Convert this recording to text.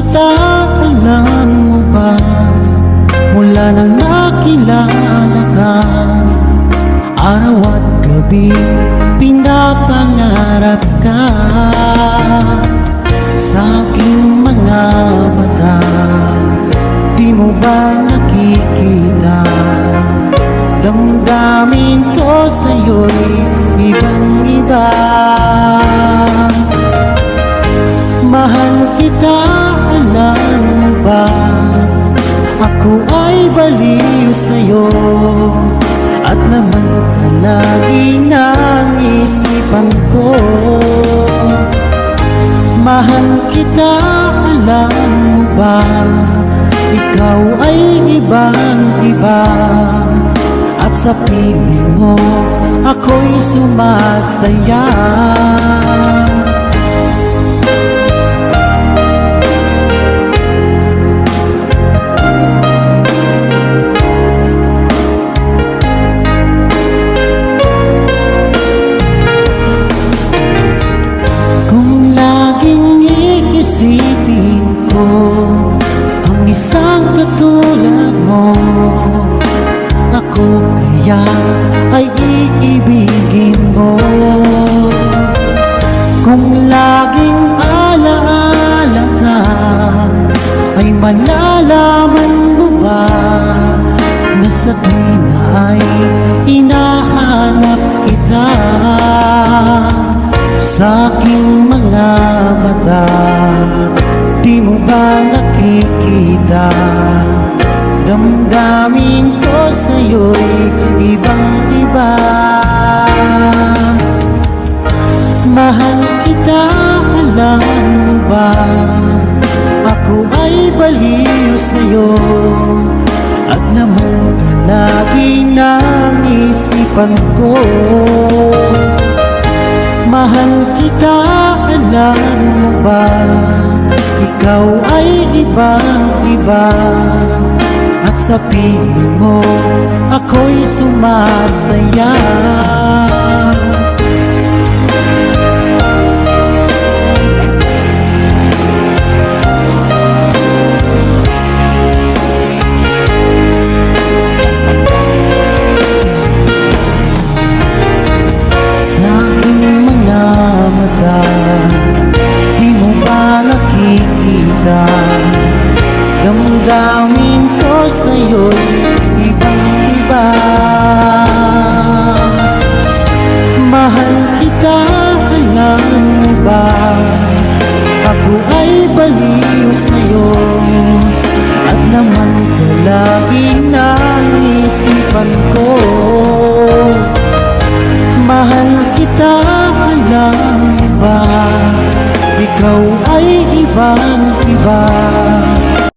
kita, alam mo ba? Mula nang nakilala ka, araw at gabi pinapangarap ka sa aking mga mata. Di mo ba nakikita? Damdamin ko sa'yo'y ibang-iba. Mahal kita, alam mo ba? Ako ay baliw sa'yo at laman ka lagi ng isipan ko. Mahal kita, alam mo ba? Ikaw ay ibang-iba at sa piling mo ako'y sumasaya. Kung laging iisipin ko ang isang katulad mo, ako kaya ay iibigin mo. Kung laging alaala ka, ay malalaman mo ba na sa tuwing ay hinahanap kita sa aking mga mata. Di mo ba nakikita? Damdamin ko sa'yo'y ibang-iba. Mahal kita, alam mo ba? Ako ay baliw sa'yo at laman ka lagi ng isipan ko. Mahal kita, alam mo ba? Ikaw ay ibang-iba at sa piling mo ako'y sumasaya. Sa aking mga mata, di mo ba nakikita? Damdamin ko sa'yo'y ibang-iba. Mahal kita, alam mo ba? Ako ay baliw sa'yo at laman ka lagi ng isipan ko.